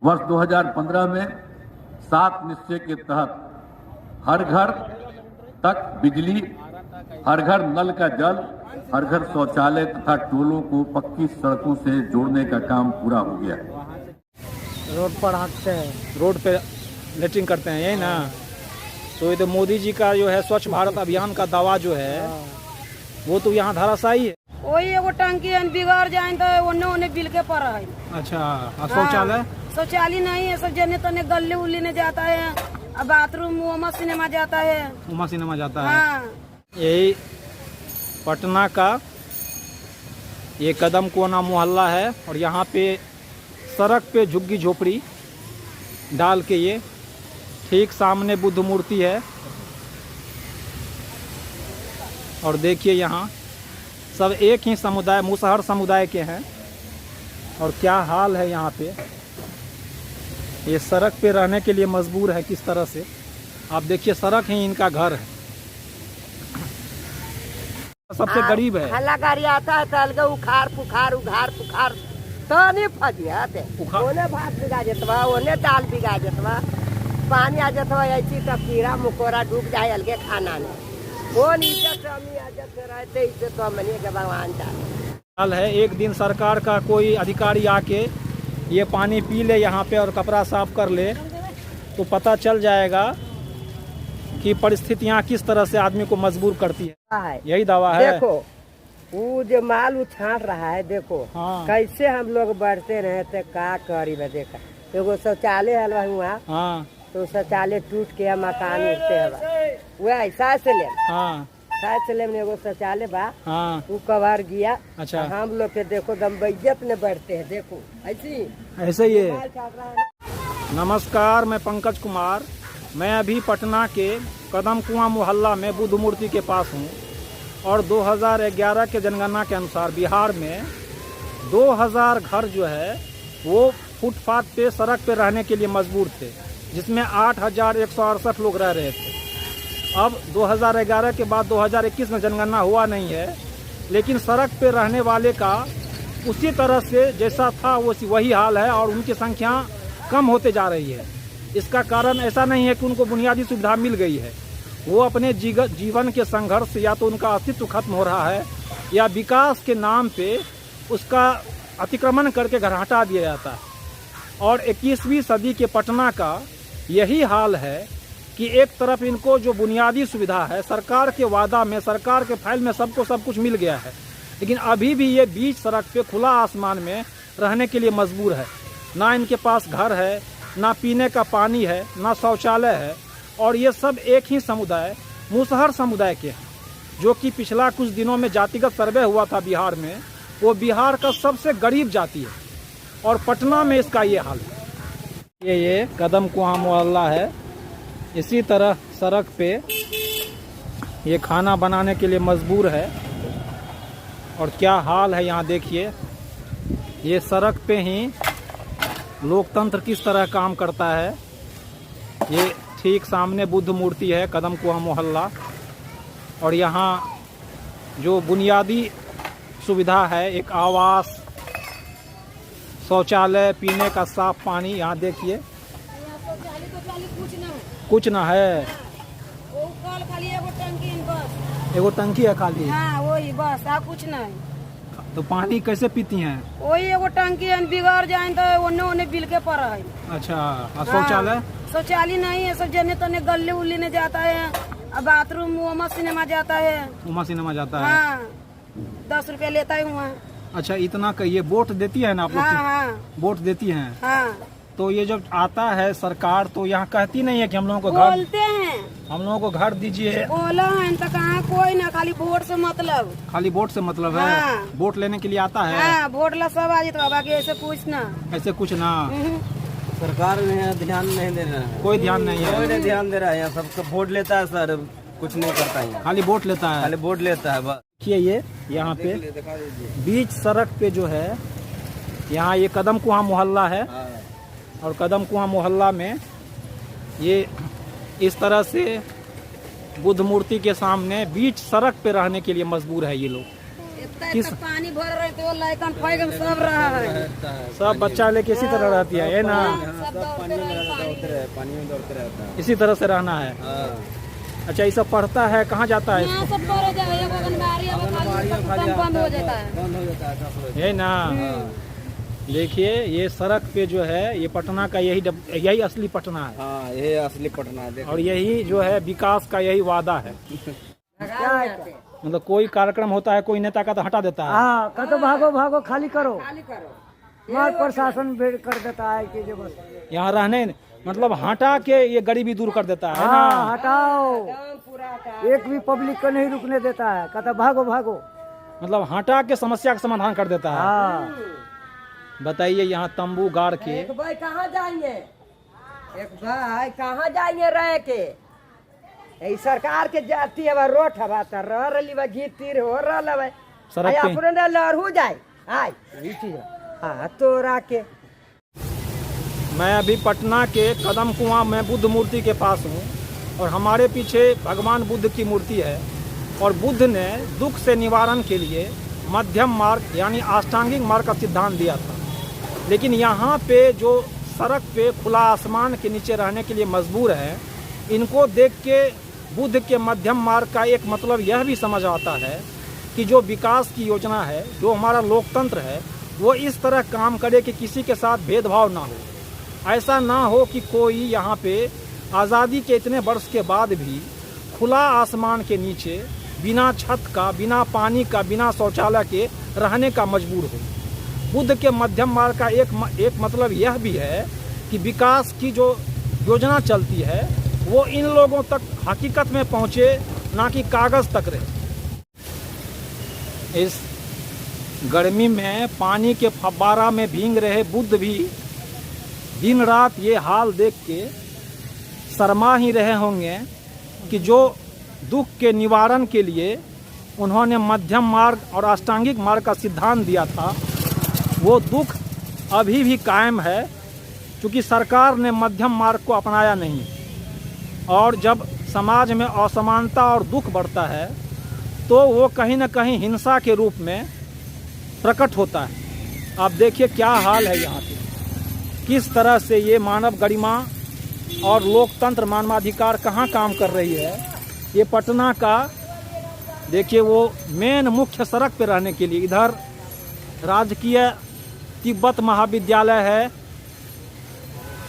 वर्ष 2015 में 7 निश्चय के तहत हर घर तक बिजली, हर घर नल का जल, हर घर शौचालय तथा टोलों को पक्की सड़कों से जोड़ने का काम पूरा हो गया। रोड पर हाँकते हैं, रोड पे लेटरिंग करते हैं, यही ना। तो ये तो मोदी जी का जो है स्वच्छ भारत अभियान का दावा जो है वो तो यहाँ धराशायी है। वही एगो टंकी है, बिगड़ जाए तो ओने बिल के पर है। अच्छा, शौचालय? शौचालय नहीं है, सब जने तने गले उल्ली ने जाता है, अब बाथरूम उमा सिनेमा जाता है। उमा सिनेमा जाता है। हाँ। यही पटना का ये कदम कोना मोहल्ला है और यहाँ पे सड़क पे झुग्गी झोपड़ी डाल के ये ठीक सामने बुद्ध मूर्ति है। और देखिए यहाँ सब एक ही समुदाय, मुसहर समुदाय के हैं। और क्या हाल है यहाँ पे, ये सड़क पे रहने के लिए मजबूर है किस तरह से। आप देखिए सड़क ही इनका घर है, सबसे गरीब है। हल्ला गाड़ी आता है तो अलग उखाड़ पुखार उघार पुखार तो नहीं फजियाते, ओने भात बिगा जतवा, ओने दाल बिगा जतवा, पानी आ जतवा, ऐसी तो कीड़ा मकोड़ा डूब जाए अलगे खाना में। वो इज्जत रहते इज्जत तो मनिए के भगवान चाहे। हाल है, एक दिन सरकार का कोई अधिकारी आके ये पानी पी ले यहाँ पे और कपड़ा साफ कर ले तो पता चल जाएगा कि परिस्थितियाँ किस तरह से आदमी को मजबूर करती है। यही दावा है। देखो वो जो माल उछाट रहा है, देखो हाँ। कैसे हम लोग बढ़ते रहे थे, का करी में देखा एगो शौचालय हलवा हुआ। हाँ। तो शौचालय टूट के मकान उठते है, वो ऐसा से ले। हाँ। साइड में एगो शौचालय बा। हाँ। वो कबार गया। अच्छा। हम लोग के देखो दम बैजत में बढ़ते हैं, देखो ऐसे ही है। नमस्कार, मैं पंकज कुमार। मैं अभी पटना के कदम कुआं मोहल्ला में बुद्ध मूर्ति के पास हूँ और 2011 के जनगणना के अनुसार बिहार में 2000 घर जो है वो फुटपाथ पे सड़क पे रहने के लिए मजबूर थे, जिसमें 8168 लोग रह रहे थे। अब 2011 के बाद 2021 में जनगणना हुआ नहीं है, लेकिन सड़क पे रहने वाले का उसी तरह से जैसा था वो वही हाल है और उनकी संख्या कम होते जा रही है। इसका कारण ऐसा नहीं है कि उनको बुनियादी सुविधा मिल गई है, वो अपने जीवन के संघर्ष या तो उनका अस्तित्व खत्म हो रहा है या विकास के नाम पे उसका अतिक्रमण करके घर हटा दिया जाता है। और 21वीं सदी के पटना का यही हाल है कि एक तरफ इनको जो बुनियादी सुविधा है सरकार के वादा में, सरकार के फाइल में सबको सब कुछ मिल गया है, लेकिन अभी भी ये बीच सड़क पे खुला आसमान में रहने के लिए मजबूर है। ना इनके पास घर है, ना पीने का पानी है, ना शौचालय है। और ये सब एक ही समुदाय, मुसहर समुदाय के हैं, जो कि पिछला कुछ दिनों में जातिगत सर्वे हुआ था बिहार में, वो बिहार का सबसे गरीब जाति है और पटना में इसका ये हाल है। ये कदम कुआं मोहल्ला है। इसी तरह सड़क पे ये खाना बनाने के लिए मजबूर है और क्या हाल है यहाँ देखिए। ये सड़क पे ही लोकतंत्र किस तरह काम करता है। ये ठीक सामने बुद्ध मूर्ति है, कदम कुआं मोहल्ला। और यहाँ जो बुनियादी सुविधा है, एक आवास, शौचालय, पीने का साफ पानी, यहाँ देखिए कुछ ना है। वो खाली एगो टंकी है बस। एगो टंकी है खाली। हाँ वही बस, आ कुछ नहीं। तो पानी कैसे पीती हैं? वही एगो टंकी है, बिगड़ जाए तो ओने बिल के पर है। अच्छा, शौचालय? शौचालय नहीं है, सब जने तने गले उल्ली ने जाता है, अब बाथरूम उमा सिनेमा जाता है। उमा सिनेमा जाता है। हाँ, 10 रुपए लेता है वहाँ। अच्छा, इतना का ये वोट देती है ना आप लोग? हाँ। वोट देती हैं। हाँ। तो ये जब आता है सरकार तो यहाँ कहती नहीं है कि हम लोगों को घर, बोलते हैं, हम लोगों को घर दीजिए। बोला है तो कहाँ कोई ना, खाली वोट से मतलब। खाली वोट से मतलब है? हाँ। वोट लेने के लिए आता है? हाँ, वोट ला सब आ जाता, बाकी ऐसे कुछ ना। ऐसे कुछ ना। सरकार में ध्यान नहीं दे रहा है, कोई ध्यान नहीं है। कोई नहीं ध्यान दे रहा है। यहाँ सबको वोट लेता है सर, कुछ नहीं करता है। खाली वोट लेता है, खाली वोट लेता है बस। देखिए ये यहाँ पे बीच सड़क पे जो है, यहाँ ये कदम कुआं मोहल्ला है और कदम कुआं मोहल्ला में ये इस तरह से बुद्ध मूर्ति के सामने बीच सड़क पे रहने के लिए मजबूर है ये लोग। किस पानी भर रहे थे वो लाइकन फैगन सब रहा है। सब बच्चा लेके इसी तरह रहती है ना, पानी में दौड़ते रहता है। इसी तरह से रहना है। अच्छा, ये सब पढ़ता है, कहाँ जाता है? यहाँ सब पढ़े जाए, एगो आंगनबाड़ी अब खाली बंद हो जाता है। बंद हो जाता है 10 बजे। है ना। देखिए ये सड़क पे जो है ये पटना का यही असली पटना है। हाँ, ये असली पटना है। और यही जो है विकास का यही वादा है। मतलब कोई कार्यक्रम होता है, कोई नेता का तो हटा देता है। हाँ, कहते भागो भागो खाली करो, मार प्रशासन भेड़ कर देता है कि जो बस यहाँ रहने मतलब हटा के ये गरीबी दूर कर देता है ना। हाँ हटाओ, एक भी पब्लिक को नहीं रुकने देता है, कहता भागो भागो। मतलब हटा के समस्या का समाधान कर देता है। हाँ, बताइए यहाँ तंबू गाड़ के एक भाई कहाँ जाएंगे, एक भाई कहाँ जाएंगे रह के। यही सरकार के जाती है रोट हवा तो रह रही बा घी तीर हो रहा है सड़क पे। अपने लड़ू जाए आय हाँ तोरा के। मैं अभी पटना के कदम कुआं में बुद्ध मूर्ति के पास हूँ और हमारे पीछे भगवान बुद्ध की मूर्ति है। और बुद्ध ने दुख से निवारण के लिए मध्यम मार्ग यानी अष्टांगिक मार्ग का सिद्धांत दिया था। लेकिन यहाँ पे जो सड़क पे खुला आसमान के नीचे रहने के लिए मजबूर है, इनको देख के बुद्ध के मध्यम मार्ग का एक मतलब यह भी समझ आता है कि जो विकास की योजना है, जो हमारा लोकतंत्र है, वो इस तरह काम करे कि किसी के साथ भेदभाव ना हो। ऐसा ना हो कि कोई यहाँ पे आज़ादी के इतने वर्ष के बाद भी खुला आसमान के नीचे बिना छत का, बिना पानी का, बिना शौचालय के रहने का मजबूर हो। बुद्ध के मध्यम मार्ग का एक मतलब यह भी है कि विकास की जो योजना चलती है वो इन लोगों तक हकीकत में पहुँचे, ना कि कागज़ तक रहे। इस गर्मी में पानी के फव्वारा में भीग रहे बुद्ध भी दिन रात ये हाल देख के शर्मा ही रहे होंगे कि जो दुख के निवारण के लिए उन्होंने मध्यम मार्ग और अष्टांगिक मार्ग का सिद्धांत दिया था, वो दुख अभी भी कायम है, क्योंकि सरकार ने मध्यम मार्ग को अपनाया नहीं। और जब समाज में असमानता और दुख बढ़ता है तो वो कहीं न कहीं हिंसा के रूप में प्रकट होता है। आप देखिए क्या हाल है यहाँ पे, किस तरह से ये मानव गरिमा और लोकतंत्र मानवाधिकार कहाँ काम कर रही है। ये पटना का देखिए वो मेन मुख्य सड़क पे रहने के लिए इधर राजकीय तिब्बत महाविद्यालय है,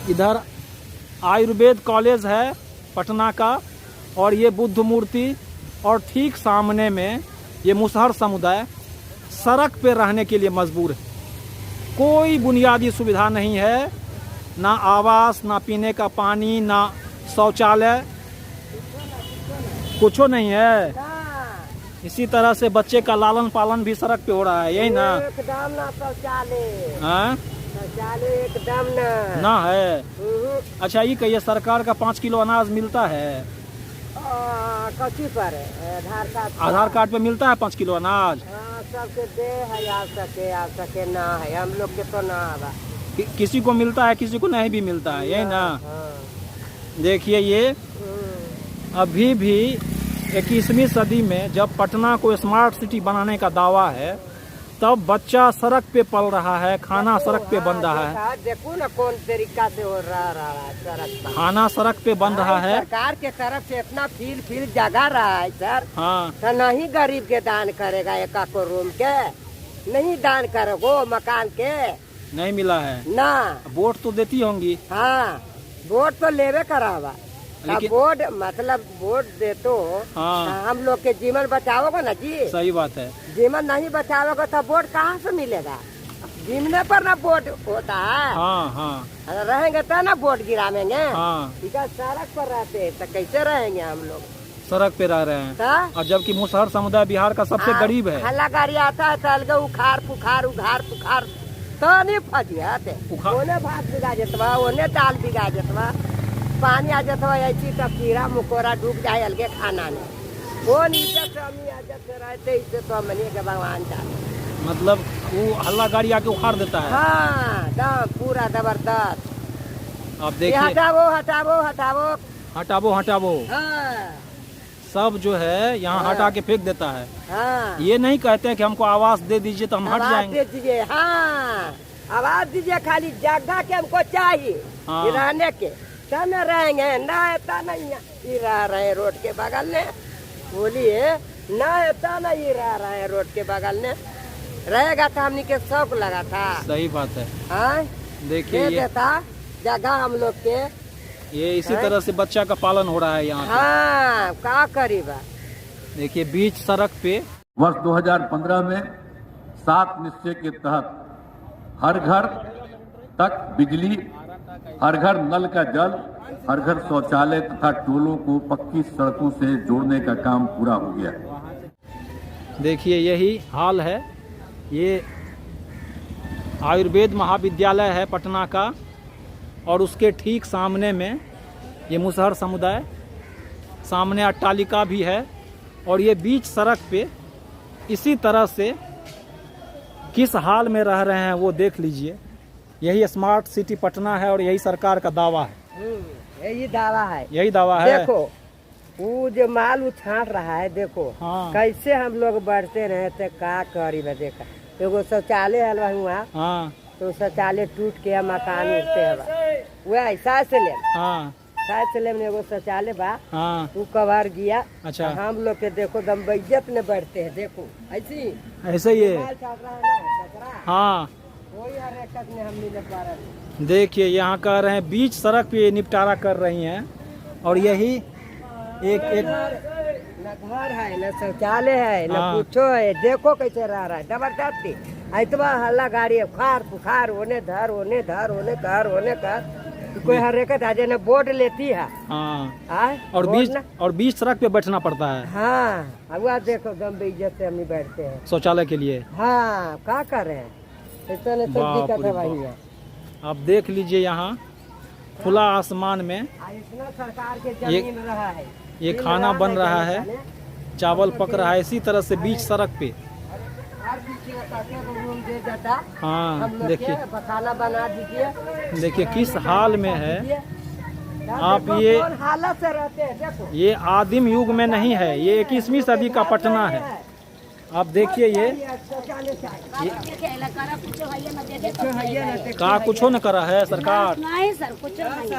इधर आयुर्वेद कॉलेज है पटना का, और ये बुद्ध मूर्ति, और ठीक सामने में ये मुसहर समुदाय सड़क पे रहने के लिए मजबूर है। कोई बुनियादी सुविधा नहीं है, ना आवास, ना पीने का पानी, ना शौचालय, कुछ नहीं है। इसी तरह से बच्चे का लालन पालन भी सड़क पे हो रहा है, यही ना। एकदम ना शौचालय, हाँ शौचालय एकदम ना है। अच्छा, ये कहिए सरकार का 5 किलो अनाज मिलता है? कथी पर आधार कार्ड पे मिलता है 5 किलो अनाज? सबके दे है, आ सके ना है, हम लोग के तो ना है। किसी को मिलता है, किसी को नहीं भी मिलता है, यही ना। देखिए ये अभी भी 21वीं सदी में जब पटना को स्मार्ट सिटी बनाने का दावा है, तब बच्चा सड़क पे पल रहा है, खाना सड़क पे बन रहा है। देखो ना कौन तरीका से हो रहा है सड़क पर, खाना सड़क पे बन रहा है। सरकार के तरफ से इतना फील जगह रहा है सर। हाँ, तो नहीं गरीब के दान करेगा, एक को रूम के नहीं दान करोगो, मकान के नहीं मिला है ना। वोट तो देती होंगी। हाँ, वोट तो लेवे करावा, लेकिन वोट मतलब वोट दे तो हाँ, हम लोग के जीवन बचाओगे ना जी। सही बात है। जीवन नहीं बचाओगे तो वोट कहाँ से मिलेगा? जीवने पर ना वोट होता है। हाँ हाँ अगर रहेंगे तो ना वोट गिरावेंगे। हाँ, सड़क पर रहते हैं तो कैसे रहेंगे हम लोग? सड़क पे रह रहे हैं। तो और जबकि मुसहर समुदाय बिहार का सबसे गरीब है। हल्ला गाड़ी आता है तो अलगे उखाड़ पुखार तो नहीं फजियाते, ओने भात बिगा जतवा, ओने दाल बिगा जतवा, पानी आ जाता है ऐसी तो कीड़ा मकोड़ा डूब जाए अलगे खाना में। वो नीचे कमी आ जाते रहते, इससे तो मनिए के भगवान चाहे। मतलब वो हल्ला गाड़ी आके उखाड़ देता है। हाँ, दम पूरा जबरदस्त। अब देखिए, हटावो। हटावो। हाँ, सब जो है यहाँ हटा के फेंक देता है। हाँ ये नहीं कहते हैं कि हमको आवास दे दीजिए तो हम हट आवाज जाएंगे। दीजिए, हाँ आवाज दीजिए, खाली जगह के हमको चाहिए हाँ। ये रहने के, तब न रहेंगे। ना ऐसा नहीं है, ये रह रहे रोड के बगल में, बोलिए ना ऐसा नहीं, ये रह रहे रोड के बगल में, रहेगा तो हमनी के शौक लगा था। सही बात है। हाँ देखिए दे ये देता जगह हम लोग के। ये इसी तरह से बच्चा का पालन हो रहा है यहाँ पे। हाँ का करीबा। देखिए बीच सड़क पे वर्ष 2015 में 7 निश्चय के तहत हर घर तक बिजली, हर घर नल का जल, हर घर शौचालय तथा टोलों को पक्की सड़कों से जोड़ने का काम पूरा हो गया। देखिए यही हाल है। ये आयुर्वेद महाविद्यालय है पटना का, और उसके ठीक सामने में ये मुसहर समुदाय, सामने अट्टालिका भी है, और ये बीच सड़क पे इसी तरह से किस हाल में रह रहे हैं वो देख लीजिए। यही स्मार्ट सिटी पटना है और यही सरकार का दावा है। यही दावा है, यही दावा है। देखो वो जो माल उछाड़ रहा है, देखो हाँ। कैसे हम लोग बढ़ते रहे थे, का करी बा। देखा एगो शौचालय हलवा हुआ, हाँ तो शौचालय टूट के मकान उठते है, वह ऐसा से ले हाँ से ले एगो शौचालय बा, हाँ। वो कबार गया। अच्छा। हम लोग के देखो दम बेइज्जत में बढ़ते हैं, देखो ऐसी ऐसे ही है। माल छाट रहा है ना कचरा, हाँ कोई हरकत में हम नहीं ले पा रहे। देखिए यहाँ कह रहे हैं बीच सड़क पे ये निपटारा कर रही हैं, और यही एक न घर है, न शौचालय है, न हाँ। कुछो है। देखो कैसे रह रहा है, जबरदस्ती इतना हल्ला गाड़ी है, खार पुखार, होने धर होने धर, होने कर होने कर, कोई हरकत आ जाए न बोर्ड लेती है। हाँ। और बीच सड़क पे बैठना पड़ता है। हाँ अब देखो दम बेइज्जत से हम नहीं बैठते हैं शौचालय के लिए। हाँ का कर रहे हैं, ऐसा नहीं सब बाप दिक्कत रे है भाई बाप। है। आप देख लीजिए यहाँ खुला आसमान में इतना सरकार के जमीन रहा है, ये खाना बन रहा है, चावल पक रहा है इसी तरह से बीच सड़क पे। हर किसी को ताकि वो रूम दे देता, हाँ हम लोग देखिए, के खाना बना दीजिए। देखिए किस हाल में है। आप ये कौन हालत से रहते हैं, देखो ये आदिम युग में नहीं है, ये 21वीं सदी का पटना है। आप देखिए ये का कुछो न करा है सरकार। नहीं सर कुछ नहीं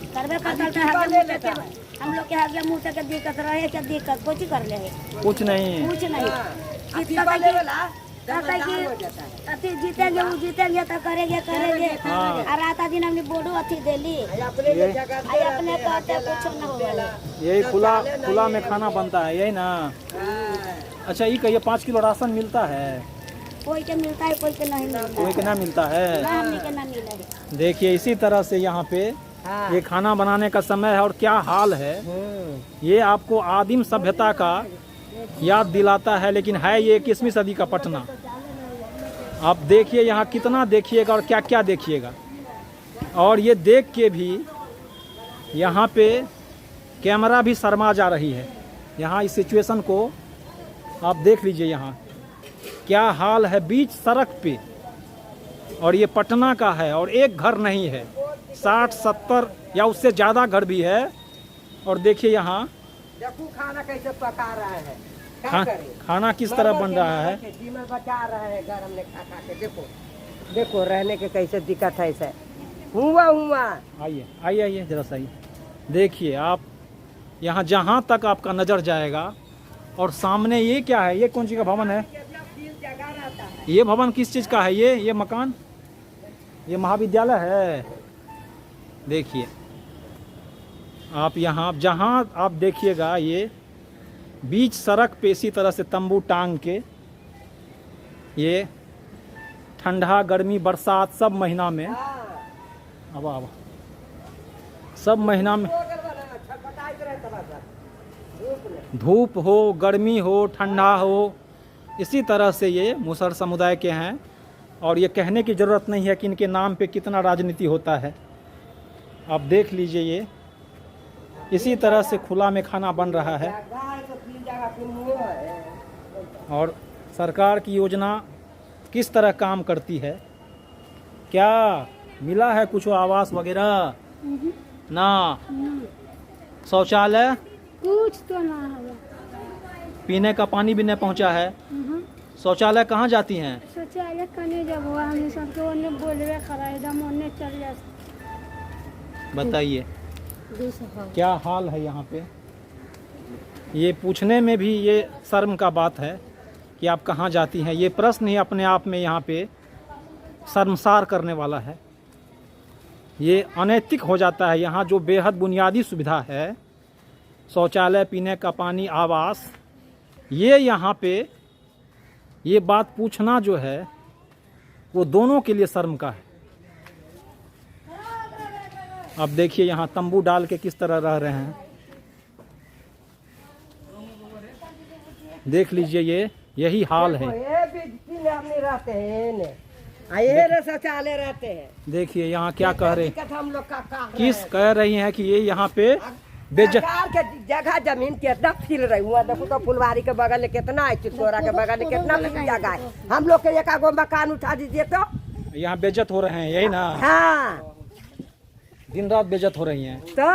करबे करता है। हम लोग के आगे मुँह तक दिक्कत रहे, क्या दिक्कत कुछ कर ले, कुछ नहीं। कुछ नहीं। जीतेंगे वो जीतेंगे तो करेंगे और रात दिन हमने बोर्डो अथी देली अपने कहते कुछ न होगा। यही खुला में खाना बनता है, यही ना। अच्छा ये कहिए 5 किलो राशन मिलता है? कोई के मिलता है, कोई के नहीं मिलता, कोई के ना मिलता है। हमने के ना मिला है। देखिए इसी तरह से यहाँ पे ये खाना बनाने का समय है, और क्या हाल है। ये आपको आदिम सभ्यता का याद दिलाता है, लेकिन है ये 21वीं सदी का पटना। आप देखिए यहाँ कितना देखिएगा और क्या क्या देखिएगा। और ये देख के भी यहाँ पे कैमरा भी शर्मा जा रही है। यहाँ इस सिचुएशन को आप देख लीजिए, यहाँ क्या हाल है बीच सड़क पे। और ये पटना का है, और एक घर नहीं है, 60-70 या उससे ज़्यादा घर भी है। और देखिए यहाँ देखो खाना कैसे पका रहा है, खाना किस तरह बन रहा है। कीमत बचा रहा है घर, हमने खा खा के देखो देखो रहने के कैसे दिक्कत है। ऐसे हुआ आइए आइए आइए जरा सही देखिए आप, यहाँ जहाँ तक आपका नज़र जाएगा। और सामने ये क्या है, ये कौन सी का भवन है? ये भवन किस चीज़ का है? ये मकान, ये महाविद्यालय है। देखिए आप यहाँ जहाँ आप देखिएगा, ये बीच सड़क पे इसी तरह से तंबू टांग के, ये ठंडा गर्मी बरसात सब महीना में, अब सब महीना में, धूप हो गर्मी हो ठंडा हो, इसी तरह से ये मुसहर समुदाय के हैं। और ये कहने की ज़रूरत नहीं है कि इनके नाम पे कितना राजनीति होता है। आप देख लीजिए ये इसी तरह से खुला में खाना बन रहा है। और सरकार की योजना किस तरह काम करती है, क्या मिला है कुछ आवास वगैरह? ना। शौचालय कुछ तो ना है। पीने का पानी भी नहीं पहुंचा है। शौचालय कहाँ जाती हैं? शौचालय करने जब हुआ हमने सबके ओने बोलवे खड़ा एकदम ओने चल जा। बताइए क्या हाल है यहाँ पे। ये पूछने में भी ये शर्म का बात है कि आप कहाँ जाती हैं। ये प्रश्न ही अपने आप में यहाँ पे शर्मसार करने वाला है। ये अनैतिक हो जाता है। यहाँ जो बेहद बुनियादी सुविधा है, शौचालय, पीने का पानी, आवास, ये यहाँ पे ये बात पूछना जो है वो दोनों के लिए शर्म का है। अब देखिए यहाँ तंबू डाल के किस तरह रह रहे हैं। देख लीजिए यही हाल है। ये भी हमने रहते हैं, ये शौचालय रहते हैं। देखिए यहाँ क्या कह रहे हैं, हम लोग का किस कह रही हैं कि ये यहाँ पे सरकार के जगह जमीन कितना फिर रही हुआ। देखो तो फुलवारी के बगल में कितना है, चितौरा के बगल में कितना जगह है। हम लोग के एक आगो मकान उठा दीजिए तो यहाँ बेइज्जत हो रहे हैं, यही ना। हाँ, दिन रात बेइज्जत हो रही हैं। तो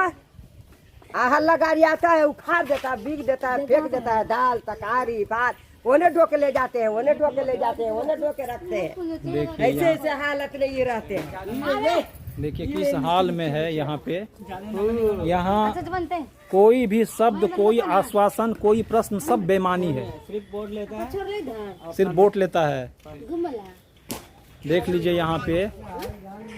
हल्ला गाड़ी आता है, उखाड़ देता है, बीग देता है, फेंक देता है, दाल तकारी भात उन्हें ढोके ले जाते हैं, उन्हें ढोके ले जाते हैं, उन्हें ढोके रखते हैं। देखिए ऐसे ऐसे हालत में ये रहते हैं। देखिए किस हाल में है यहाँ पे। यहाँ कोई भी शब्द, कोई आश्वासन, कोई प्रश्न, सब बेमानी है। सिर्फ वोट लेता है। देख लीजिए यहाँ पे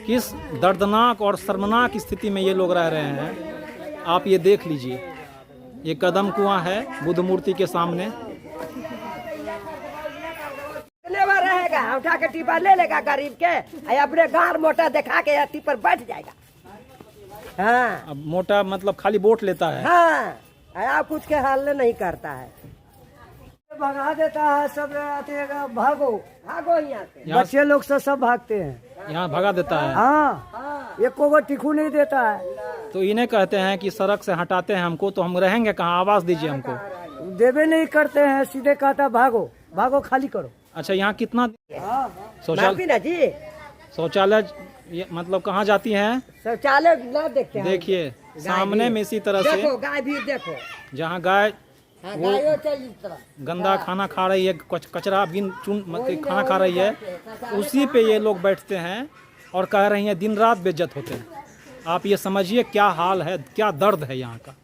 किस दर्दनाक और शर्मनाक स्थिति में ये लोग रह रहे हैं। आप ये देख लीजिए, ये कदम कुआं है बुद्ध मूर्ति के सामने। रहेगा, उठा के टिपा ले लेगा गरीब के, अपने गार मोटा दिखा के अति पर बैठ जाएगा। हाँ, अब मोटा मतलब खाली वोट लेता है। हाँ, आप कुछ के हाल नहीं करता है। भगा देता है सब, भागो भागो यहाँ से। बच्चे लोग से सब भागते हैं। यहाँ भगा देता है। हाँ, एक को टिकू नहीं देता है। तो इन्हें कहते हैं कि सड़क से हटाते हैं हमको, तो हम रहेंगे कहाँ? आवाज दीजिए हमको। देवे नहीं करते हैं, सीधे कहता भागो भागो, खाली करो। अच्छा, यहाँ कितना शौचालय मतलब कहाँ जाती हैं? शौचालय ना देखते हैं। देखिए सामने में इसी तरह से गाय भी देखो, जहाँ गाय वो वो गंदा खाना खा रही है, कचरा बिन चुन खाना खा रही है, उसी पे ये लोग बैठते हैं और कह रही हैं दिन रात बेइज्जत होते हैं। आप ये समझिए क्या हाल है, क्या दर्द है यहाँ का।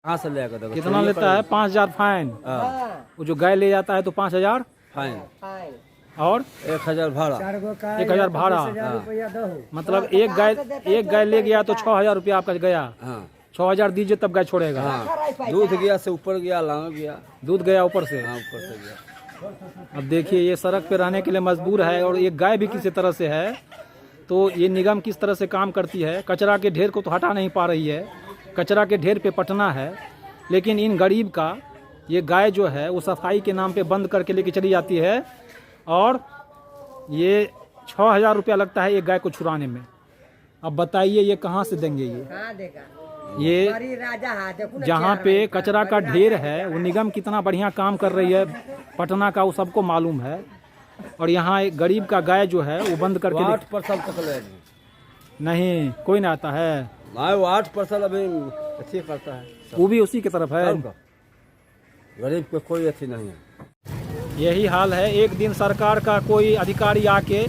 कहाँ से लेगा? देखो कितना लेता है? 5,000 फाइन। वो जो गाय ले जाता है तो 5,000 फाइन और 1,000 भाड़ा। 1,000 भाड़ा। मतलब एक गाय ले गया तो 6,000 रुपया आपका गया। 6,000 दीजिए तब गाय छोड़ेगा। दूध गया से ऊपर गया, लांग गया, दूध गया ऊपर से। ऊपर से गया। अब देखिए ये सड़क पे रहने के लिए मजबूर है और एक गाय भी किसी तरह से है। तो ये निगम किस तरह से काम करती है। कचरा के ढेर को तो हटा नहीं पा रही है, कचरा के ढेर पे पटना है, लेकिन इन गरीब का ये गाय जो है वो सफाई के नाम पे बंद करके लेके चली जाती है और ये 6,000 रुपया लगता है एक गाय को छुड़ाने में। अब बताइए ये कहाँ से देंगे ये जहाँ पे कचरा का ढेर है वो निगम कितना बढ़िया काम कर रही है पटना का, वो सबको मालूम है। और यहाँ एक गरीब का गाय जो है वो बंद करके 8% तक नहीं, कोई ना आता है। वो 8% अभी अच्छी करता है, वो भी उसी की तरफ है। गरीब को कोई अच्छी नहीं है। यही हाल है। एक दिन सरकार का कोई अधिकारी आके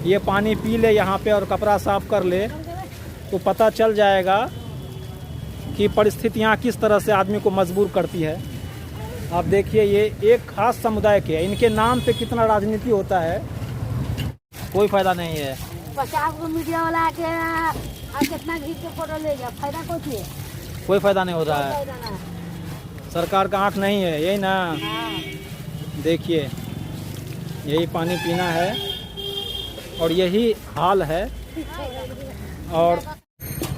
ये पानी पी ले यहाँ पे और कपड़ा साफ कर ले तो पता चल जाएगा कि परिस्थितियाँ किस तरह से आदमी को मजबूर करती है। आप देखिए ये एक खास समुदाय के, इनके नाम पे कितना राजनीति होता है, कोई फायदा नहीं है। 50 गो मीडिया वाला आके कितना घीच के फोटो ले गया, फायदा कुछ है? कोई फायदा नहीं हो रहा है। सरकार का आँख नहीं है, यही ना। देखिए यही पानी पीना है और यही हाल है। और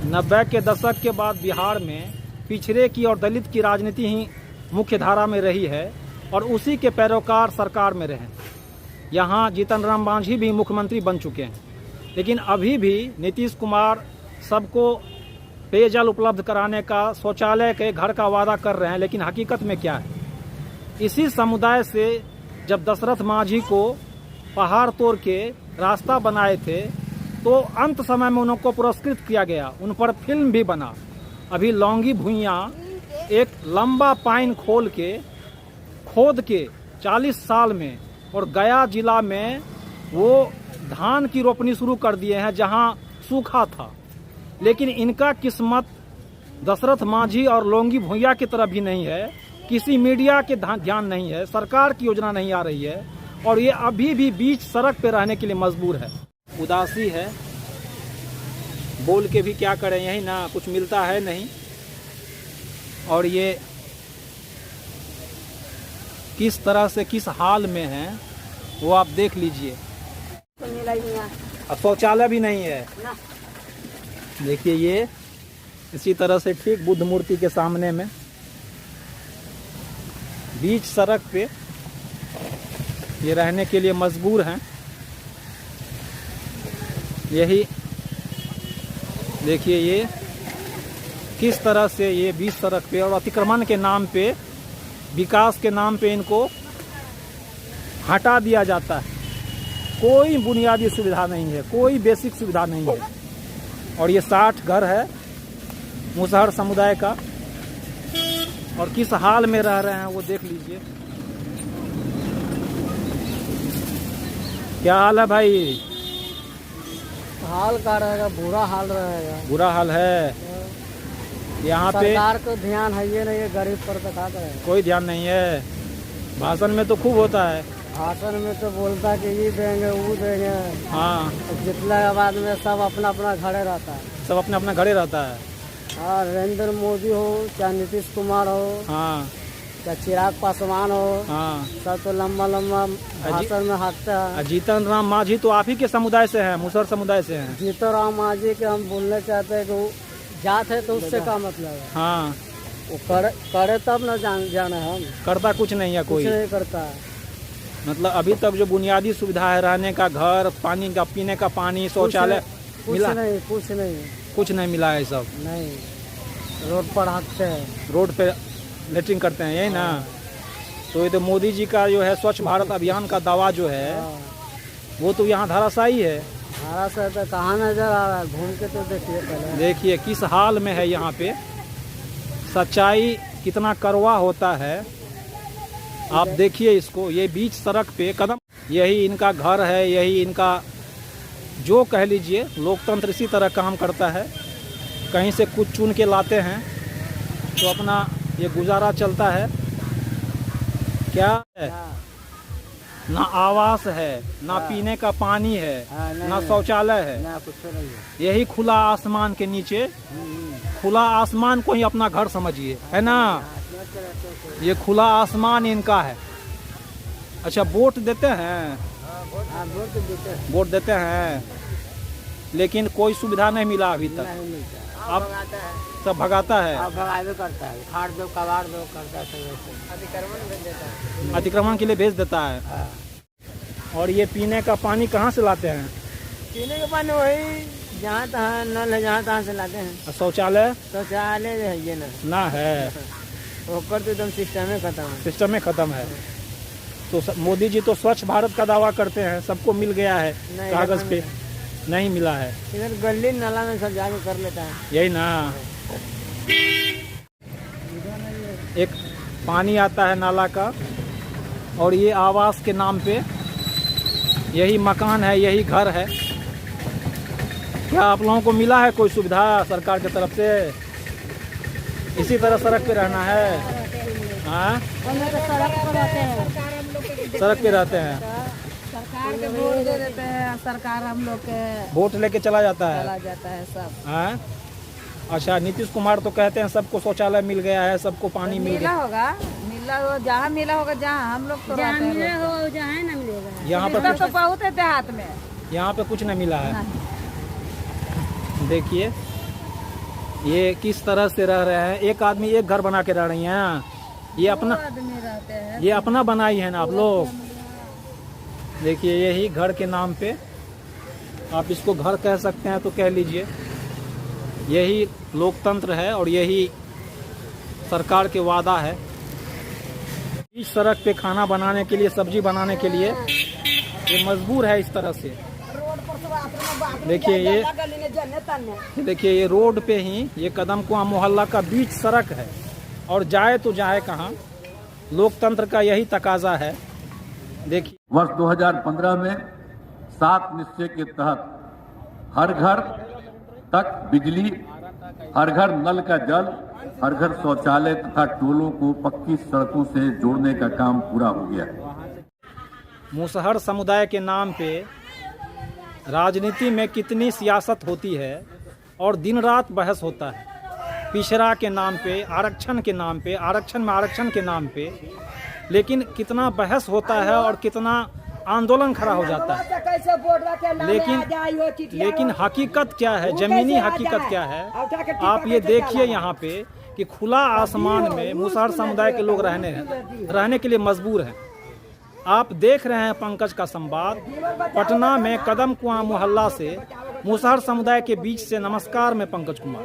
90 के दशक के बाद बिहार में पिछड़े की और दलित की राजनीति ही मुख्य धारा में रही है और उसी के पैरोकार सरकार में रहे। यहाँ जीतन राम मांझी भी मुख्यमंत्री बन चुके हैं, लेकिन अभी भी नीतीश कुमार सबको पेयजल उपलब्ध कराने का, शौचालय के घर का वादा कर रहे हैं, लेकिन हकीकत में क्या है। इसी समुदाय से जब दशरथ मांझी को पहाड़ तोड़ के रास्ता बनाए थे तो अंत समय में उनको पुरस्कृत किया गया, उन पर फिल्म भी बना। अभी लौंगी भुइयाँ एक लंबा पाइन खोद के 40 साल में और गया जिला में वो धान की रोपनी शुरू कर दिए हैं जहां सूखा था। लेकिन इनका किस्मत दशरथ मांझी और लौंगी भुइयाँ की तरह भी नहीं है, किसी मीडिया के ध्यान नहीं है, सरकार की योजना नहीं आ रही है और ये अभी भी बीच सड़क पे रहने के लिए मजबूर है। उदासी है, बोल के भी क्या करें, यही ना, कुछ मिलता है नहीं। और ये किस तरह से किस हाल में हैं वो आप देख लीजिए। अब शौचालय भी नहीं है, देखिए ये इसी तरह से ठीक बुद्ध मूर्ति के सामने में बीच सड़क पे ये रहने के लिए मजबूर हैं। यही देखिए ये किस तरह से ये बीच सड़क पे और अतिक्रमण के नाम पे, विकास के नाम पे इनको हटा दिया जाता है। कोई बुनियादी सुविधा नहीं है, कोई बेसिक सुविधा नहीं है। और ये 60 घर है मुसहर समुदाय का और किस हाल में रह रहे हैं वो देख लीजिए। क्या हाल है भाई? हाल का रहेगा, बुरा हाल रहेगा। बुरा हाल है यहाँ पे। सरकार को ध्यान है ये नहीं, ये गरीब पर बता करेगा, कोई ध्यान नहीं है। भाषण में तो खूब होता है, भाषण में तो बोलता कि ये देंगे वो देंगे। हाँ, जितना आबाद में सब अपना अपना घरे रहता है, सब अपने अपना घरे रहता है। हाँ, नरेंद्र मोदी हो चाहे नीतीश कुमार हो, हाँ चाहे चिराग पासवान हो, हाँ, सब तो लंबा लंबा भाषण में हाँकता है। जीतन राम मांझी तो आप ही के समुदाय से हैं, मुसहर समुदाय से हैं। जीतन राम मांझी के हम बोलने चाहते हैं कि वो जात है तो उससे क्या मतलब है। हाँ, वो करे तब न जाने हम, करता कुछ नहीं है कोई, कुछ नहीं करता है। मतलब अभी तक जो बुनियादी सुविधा है, रहने का घर, पानी का, पीने का पानी, शौचालय मिला नहीं, कुछ नहीं, कुछ नहीं मिला है। सब नहीं, रोड पर हाँकते हैं, रोड पे लेटरिंग करते हैं, यही ना। तो ये तो मोदी जी का जो है स्वच्छ भारत अभियान का दावा जो है वो तो यहाँ धराशायी है। हमारा से तो कहाँ नजर आ रहा है, घूम के तो देखिए पहले। देखिए किस हाल में है यहाँ पे, सच्चाई कितना कड़वा होता है आप देखिए इसको। ये बीच सड़क पे कदम, यही इनका घर है, यही इनका जो कह लीजिए, लोकतंत्र इसी तरह काम करता है। कहीं से कुछ चुन के लाते हैं तो अपना ये गुजारा चलता है। क्या है? ना आवास है, ना पीने का पानी है, ना शौचालय है, ना कुछ नहीं है। यही खुला आसमान के नीचे, खुला आसमान को ही अपना घर समझिए, है ना। ये खुला आसमान इनका है। अच्छा, वोट देते हैं, वोट देते हैं, लेकिन कोई सुविधा नहीं मिला अभी तक। अब सब भगाता है, भगावे करता है, खाड़ दो कबाड़ दो करता है, अतिक्रमण के लिए भेज देता है। और ये पीने का पानी कहाँ से लाते हैं? पीने का पानी वही जहाँ तहाँ नल है, जहाँ तहाँ से लाते हैं। शौचालय शौचालय है ये ना है, ऊपर तो एकदम सिस्टम में खत्म है, सिस्टम में खत्म है। तो मोदी जी तो स्वच्छ भारत का दावा करते हैं, सबको मिल गया है, कागज पे नहीं मिला है। इधर गली नाला में सब जाके कर लेता है, यही ना। एक पानी आता है नाला का और ये आवास के नाम पे यही मकान है, यही घर है। क्या आप लोगों को मिला है कोई सुविधा सरकार की तरफ से? इसी तरह सड़क पे रहना है। हाँ, सड़क पर रहते हैं, सड़क पे रहते हैं, सरकार के वोट दे देते हैं, सरकार हम लोग के वोट लेके चला जाता है। चला जाता है सब। हाँ, अच्छा, नीतीश कुमार तो कहते हैं सबको शौचालय मिल गया है, सबको पानी मिल मिला गया। होगा, मिला हो जहाँ मिला होगा, जहाँ हम लोग तो जहाँ मिले हो जहाँ ना मिलेगा। यहाँ पर तो बहुत है देहात में, यहाँ पे कुछ नहीं मिला है। देखिए ये किस तरह से रह रहे हैं। एक आदमी एक घर बना के रह रही हैं। ये अपना आदमी रहते हैं, ये अपना बनाई है ना आप लोग। देखिए यही घर के नाम पे, आप इसको घर कह सकते हैं तो कह लीजिए। यही लोकतंत्र है और यही सरकार के वादा है। इस सड़क पे खाना बनाने के लिए, सब्जी बनाने के लिए ये मजबूर है इस तरह से। देखिए ये रोड पे ही ये कदम कुआं मोहल्ला का बीच सड़क है और जाए तो जाए कहाँ। लोकतंत्र का यही तकाजा है। देखिए वर्ष 2015 में 7 निश्चय के तहत हर घर तक बिजली, हर घर नल का जल, हर घर शौचालय तथा टोलों को पक्की सड़कों से जोड़ने का काम पूरा हो गया। मुसहर समुदाय के नाम पे राजनीति में कितनी सियासत होती है और दिन रात बहस होता है। पिछड़ा के नाम पे, आरक्षण के नाम पे, आरक्षण के नाम पे, लेकिन कितना बहस होता है और कितना आंदोलन खड़ा हो जाता है। लेकिन हकीकत क्या है, जमीनी हकीकत क्या है, आप ये देखिए यहाँ पे कि खुला आसमान में मुसहर समुदाय के लोग रहने के लिए मजबूर हैं। आप देख रहे हैं पंकज का संवाद पटना में कदम कुआं मोहल्ला से मुसहर समुदाय के बीच से। नमस्कार, मैं पंकज कुमार।